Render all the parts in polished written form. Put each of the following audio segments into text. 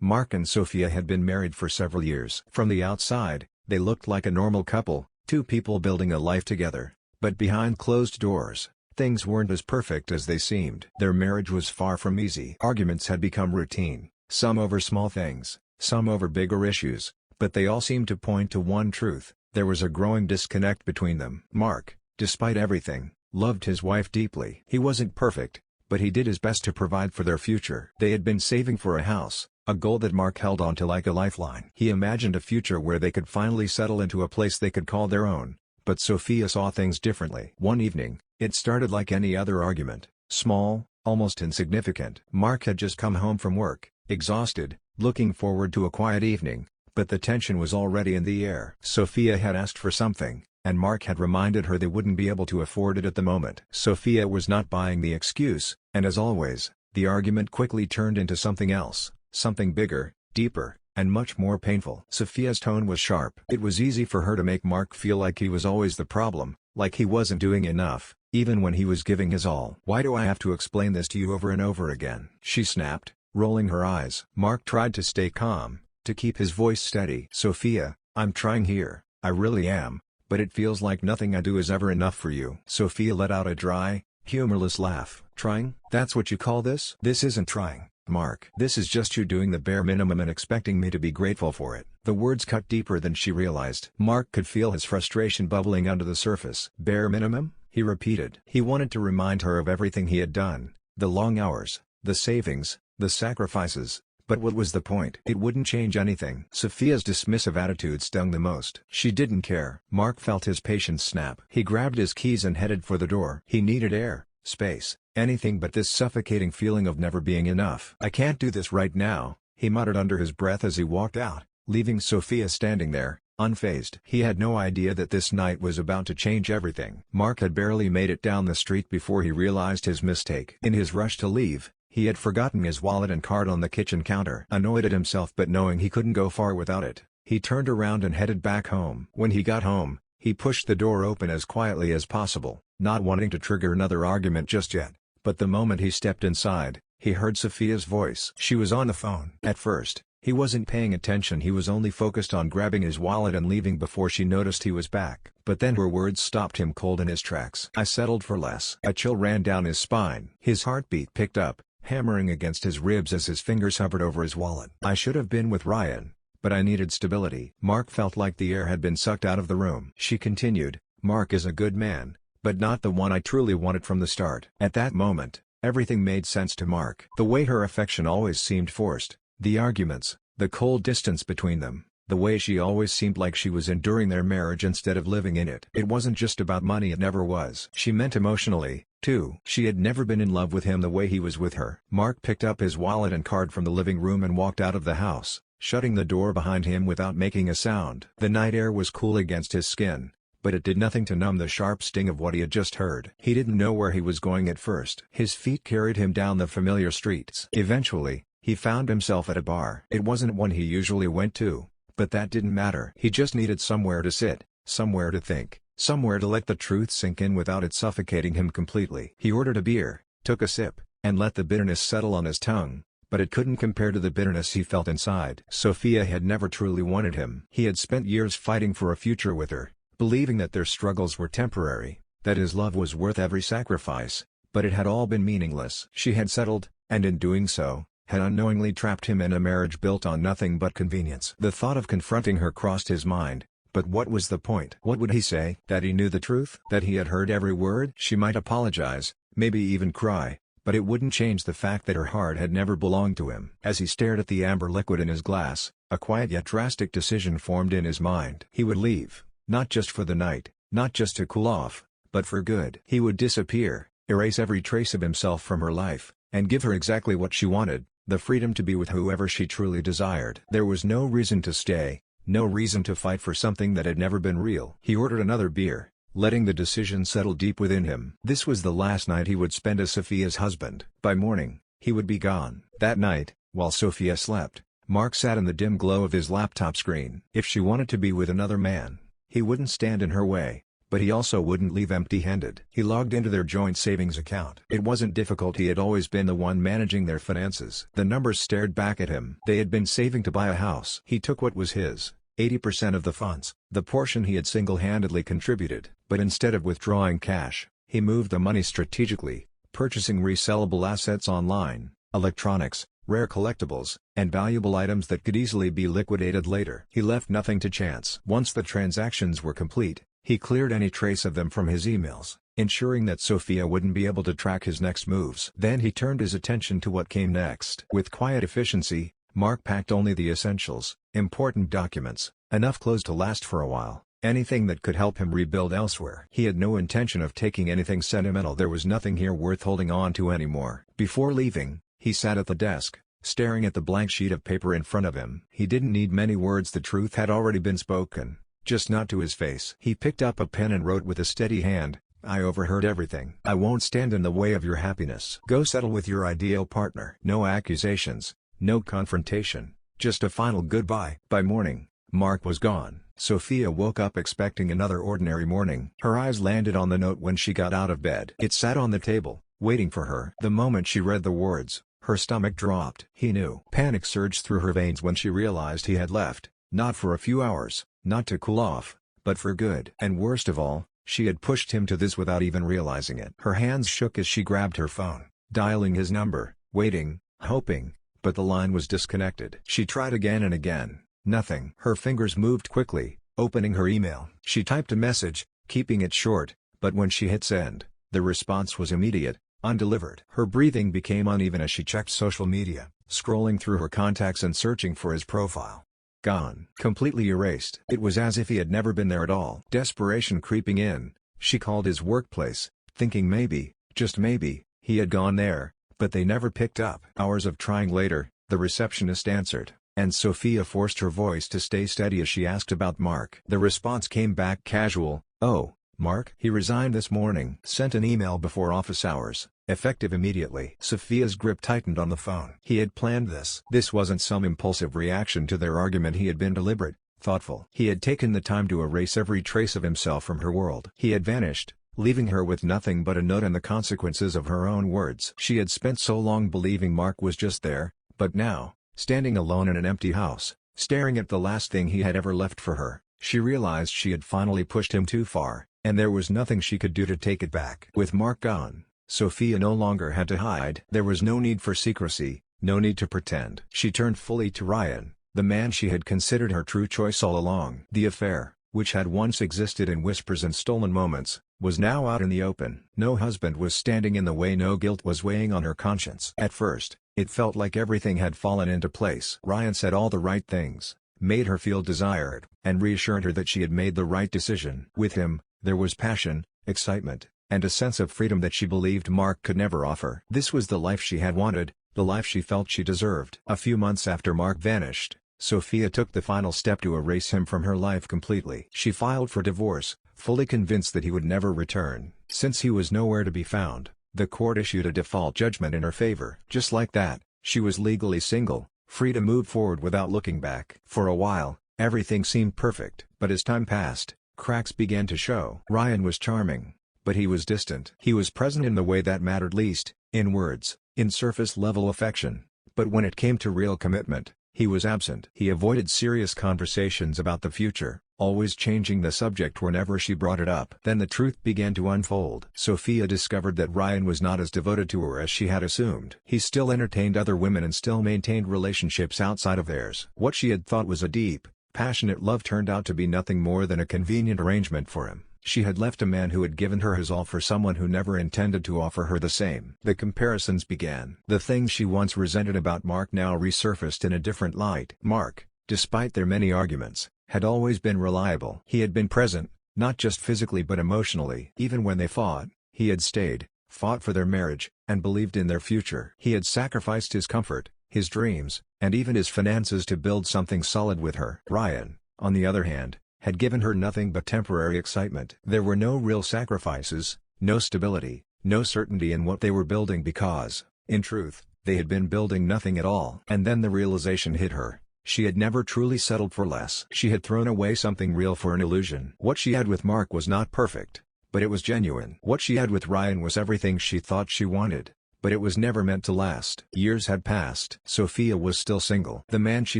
Mark and Sophia had been married for several years. From the outside, they looked like a normal couple, two people building a life together. But behind closed doors, things weren't as perfect as they seemed. Their marriage was far from easy. Arguments had become routine, some over small things, some over bigger issues, but they all seemed to point to one truth: there was a growing disconnect between them. Mark, despite everything, loved his wife deeply. He wasn't perfect, but he did his best to provide for their future. They had been saving for a house, a goal that Mark held onto like a lifeline. He imagined a future where they could finally settle into a place they could call their own, but Sophia saw things differently. One evening, it started like any other argument, small, almost insignificant. Mark had just come home from work, exhausted, looking forward to a quiet evening, but the tension was already in the air. Sophia had asked for something, and Mark had reminded her they wouldn't be able to afford it at the moment. Sophia was not buying the excuse, and as always, the argument quickly turned into something else, something bigger, deeper, and much more painful. Sophia's tone was sharp. It was easy for her to make Mark feel like he was always the problem, like he wasn't doing enough, even when he was giving his all. "Why do I have to explain this to you over and over again?" she snapped, rolling her eyes. Mark tried to stay calm, to keep his voice steady. "Sophia, I'm trying here, I really am, but it feels like nothing I do is ever enough for you." Sophia let out a dry, humorless laugh. "Trying? That's what you call this?" "This isn't trying, Mark. This is just you doing the bare minimum and expecting me to be grateful for it." The words cut deeper than she realized. Mark could feel his frustration bubbling under the surface. "Bare minimum?" he repeated. He wanted to remind her of everything he had done, the long hours, the savings, the sacrifices. But what was the point? It wouldn't change anything. Sophia's dismissive attitude stung the most. She didn't care. Mark felt his patience snap. He grabbed his keys and headed for the door. He needed air, space, anything but this suffocating feeling of never being enough. "I can't do this right now," he muttered under his breath as he walked out, leaving Sophia standing there, unfazed. He had no idea that this night was about to change everything. Mark had barely made it down the street before he realized his mistake. In his rush to leave, he had forgotten his wallet and card on the kitchen counter. Annoyed at himself but knowing he couldn't go far without it, he turned around and headed back home. When he got home, he pushed the door open as quietly as possible, not wanting to trigger another argument just yet. But the moment he stepped inside, he heard Sophia's voice. She was on the phone. At first, he wasn't paying attention. He was only focused on grabbing his wallet and leaving before she noticed he was back. But then her words stopped him cold in his tracks. "I settled for less." A chill ran down his spine. His heartbeat picked up, hammering against his ribs as his fingers hovered over his wallet. "I should have been with Ryan, but I needed stability." Mark felt like the air had been sucked out of the room. She continued, "Mark is a good man, but not the one I truly wanted from the start." At that moment, everything made sense to Mark. The way her affection always seemed forced, the arguments, the cold distance between them, the way she always seemed like she was enduring their marriage instead of living in it. It wasn't just about money, it never was. She meant emotionally, too. She had never been in love with him the way he was with her. Mark picked up his wallet and card from the living room and walked out of the house, shutting the door behind him without making a sound. The night air was cool against his skin, but it did nothing to numb the sharp sting of what he had just heard. He didn't know where he was going at first. His feet carried him down the familiar streets. Eventually, he found himself at a bar. It wasn't one he usually went to, but that didn't matter. He just needed somewhere to sit, somewhere to think, somewhere to let the truth sink in without it suffocating him completely. He ordered a beer, took a sip, and let the bitterness settle on his tongue, but it couldn't compare to the bitterness he felt inside. Sophia had never truly wanted him. He had spent years fighting for a future with her, believing that their struggles were temporary, that his love was worth every sacrifice, but it had all been meaningless. She had settled, and in doing so, had unknowingly trapped him in a marriage built on nothing but convenience. The thought of confronting her crossed his mind, but what was the point? What would he say? That he knew the truth? That he had heard every word? She might apologize, maybe even cry, but it wouldn't change the fact that her heart had never belonged to him. As he stared at the amber liquid in his glass, a quiet yet drastic decision formed in his mind. He would leave, not just for the night, not just to cool off, but for good. He would disappear, erase every trace of himself from her life, and give her exactly what she wanted, the freedom to be with whoever she truly desired. There was no reason to stay, no reason to fight for something that had never been real. He ordered another beer, letting the decision settle deep within him. This was the last night he would spend as Sophia's husband. By morning, he would be gone. That night, while Sophia slept, Mark sat in the dim glow of his laptop screen. If she wanted to be with another man, he wouldn't stand in her way, But he also wouldn't leave empty-handed. He logged into their joint savings account. It wasn't difficult, he had always been the one managing their finances. The numbers stared back at him. They had been saving to buy a house. He took what was his, 80% of the funds, the portion he had single-handedly contributed. But instead of withdrawing cash, he moved the money strategically, purchasing resellable assets online, electronics, rare collectibles, and valuable items that could easily be liquidated later. He left nothing to chance. Once the transactions were complete, he cleared any trace of them from his emails, ensuring that Sophia wouldn't be able to track his next moves. Then he turned his attention to what came next. With quiet efficiency, Mark packed only the essentials, important documents, enough clothes to last for a while, anything that could help him rebuild elsewhere. He had no intention of taking anything sentimental. There was nothing here worth holding on to anymore. Before leaving, he sat at the desk, staring at the blank sheet of paper in front of him. He didn't need many words, the truth had already been spoken, just not to his face. He picked up a pen and wrote with a steady hand, "I overheard everything. I won't stand in the way of your happiness. Go settle with your ideal partner." No accusations, no confrontation, just a final goodbye. By morning, Mark was gone. Sophia woke up expecting another ordinary morning. Her eyes landed on the note when she got out of bed. It sat on the table, waiting for her. The moment she read the words, her stomach dropped. He knew. Panic surged through her veins when she realized he had left, not for a few hours, not to cool off, but for good. And worst of all, she had pushed him to this without even realizing it. Her hands shook as she grabbed her phone, dialing his number, waiting, hoping, but the line was disconnected. She tried again and again, nothing. Her fingers moved quickly, opening her email. She typed a message, keeping it short, but when she hit send, the response was immediate, undelivered. Her breathing became uneven as she checked social media, scrolling through her contacts and searching for his profile. Gone. Completely erased. It was as if he had never been there at all. Desperation creeping in, she called his workplace, thinking maybe, just maybe, he had gone there, but they never picked up. Hours of trying later, the receptionist answered, and Sophia forced her voice to stay steady as she asked about Mark. The response came back casual, "Oh, Mark? He resigned this morning." Sent an email before office hours, effective immediately. Sophia's grip tightened on the phone. He had planned this. This wasn't some impulsive reaction to their argument. He had been deliberate, thoughtful. He had taken the time to erase every trace of himself from her world. He had vanished, leaving her with nothing but a note and the consequences of her own words. She had spent so long believing Mark was just there, but now, standing alone in an empty house, staring at the last thing he had ever left for her, she realized she had finally pushed him too far, and there was nothing she could do to take it back. With Mark gone, Sophia no longer had to hide. There was no need for secrecy, no need to pretend. She turned fully to Ryan, the man she had considered her true choice all along. The affair, which had once existed in whispers and stolen moments, was now out in the open. No husband was standing in the way, no guilt was weighing on her conscience. At first, it felt like everything had fallen into place. Ryan said all the right things, made her feel desired, and reassured her that she had made the right decision. With him, there was passion, excitement, and a sense of freedom that she believed Mark could never offer. This was the life she had wanted, the life she felt she deserved. A few months after Mark vanished, Sophia took the final step to erase him from her life completely. She filed for divorce, fully convinced that he would never return. Since he was nowhere to be found, the court issued a default judgment in her favor. Just like that, she was legally single, free to move forward without looking back. For a while, everything seemed perfect. But as time passed, cracks began to show. Ryan was charming, but he was distant. He was present in the way that mattered least, in words, in surface-level affection. But when it came to real commitment, he was absent. He avoided serious conversations about the future, always changing the subject whenever she brought it up. Then the truth began to unfold. Sophia discovered that Ryan was not as devoted to her as she had assumed. He still entertained other women and still maintained relationships outside of theirs. What she had thought was a deep, passionate love turned out to be nothing more than a convenient arrangement for him. She had left a man who had given her his all for someone who never intended to offer her the same. The comparisons began. The things she once resented about Mark now resurfaced in a different light. Mark, despite their many arguments, had always been reliable. He had been present, not just physically but emotionally. Even when they fought, he had stayed, fought for their marriage, and believed in their future. He had sacrificed his comfort, his dreams, and even his finances to build something solid with her. Ryan, on the other hand, had given her nothing but temporary excitement. There were no real sacrifices, no stability, no certainty in what they were building because, in truth, they had been building nothing at all. And then the realization hit her, She had never truly settled for less. She had thrown away something real for an illusion. What she had with Mark was not perfect, but it was genuine. What she had with Ryan was everything she thought she wanted, but it was never meant to last. Years had passed. Sophia was still single. The man she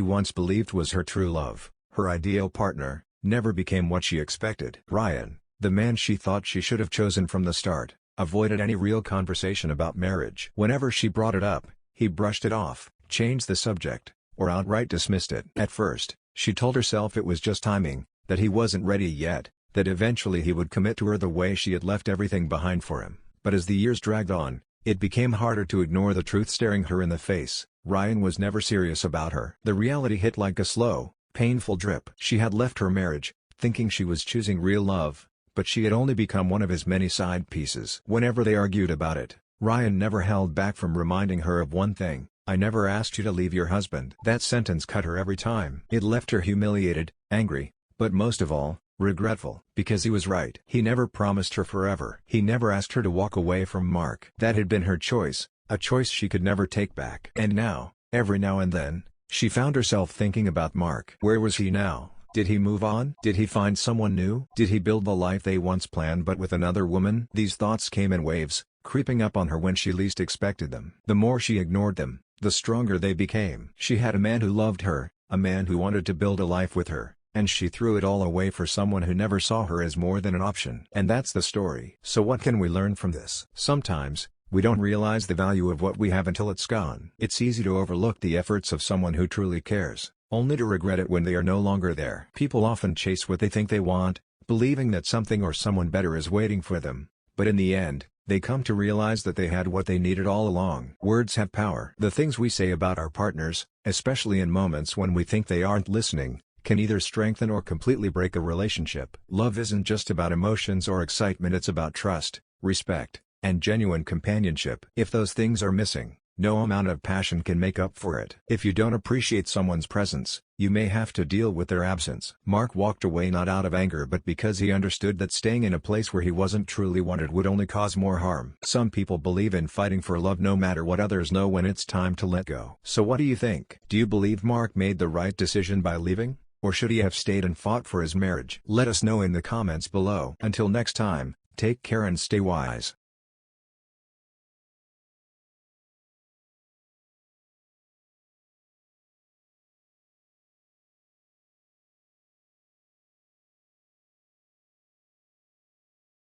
once believed was her true love, her ideal partner, never became what she expected. Ryan, the man she thought she should have chosen from the start, avoided any real conversation about marriage. Whenever she brought it up, he brushed it off, changed the subject, or outright dismissed it. At first, she told herself it was just timing, that he wasn't ready yet, that eventually he would commit to her the way she had left everything behind for him. But as the years dragged on, it became harder to ignore the truth staring her in the face. Ryan was never serious about her. The reality hit like a slow, painful drip. She had left her marriage, thinking she was choosing real love, but she had only become one of his many side pieces. Whenever they argued about it, Ryan never held back from reminding her of one thing: "I never asked you to leave your husband." That sentence cut her every time. It left her humiliated, angry, but most of all, regretful. Because he was right. He never promised her forever. He never asked her to walk away from Mark. That had been her choice, a choice she could never take back. And now, every now and then, she found herself thinking about Mark. Where was he now? Did he move on? Did he find someone new? Did he build the life they once planned but with another woman? These thoughts came in waves, creeping up on her when she least expected them. The more she ignored them, the stronger they became. She had a man who loved her, a man who wanted to build a life with her, and she threw it all away for someone who never saw her as more than an option. And that's the story. So what can we learn from this? Sometimes, we don't realize the value of what we have until it's gone. It's easy to overlook the efforts of someone who truly cares, only to regret it when they are no longer there. People often chase what they think they want, believing that something or someone better is waiting for them, but in the end, they come to realize that they had what they needed all along. Words have power. The things we say about our partners, especially in moments when we think they aren't listening, can either strengthen or completely break a relationship. Love isn't just about emotions or excitement, it's about trust, respect, and genuine companionship. If those things are missing, no amount of passion can make up for it. If you don't appreciate someone's presence, you may have to deal with their absence. Mark walked away not out of anger but because he understood that staying in a place where he wasn't truly wanted would only cause more harm. Some people believe in fighting for love no matter what. Others know when it's time to let go. So what do you think? Do you believe Mark made the right decision by leaving? Or should he have stayed and fought for his marriage? Let us know in the comments below. Until next time, take care and stay wise.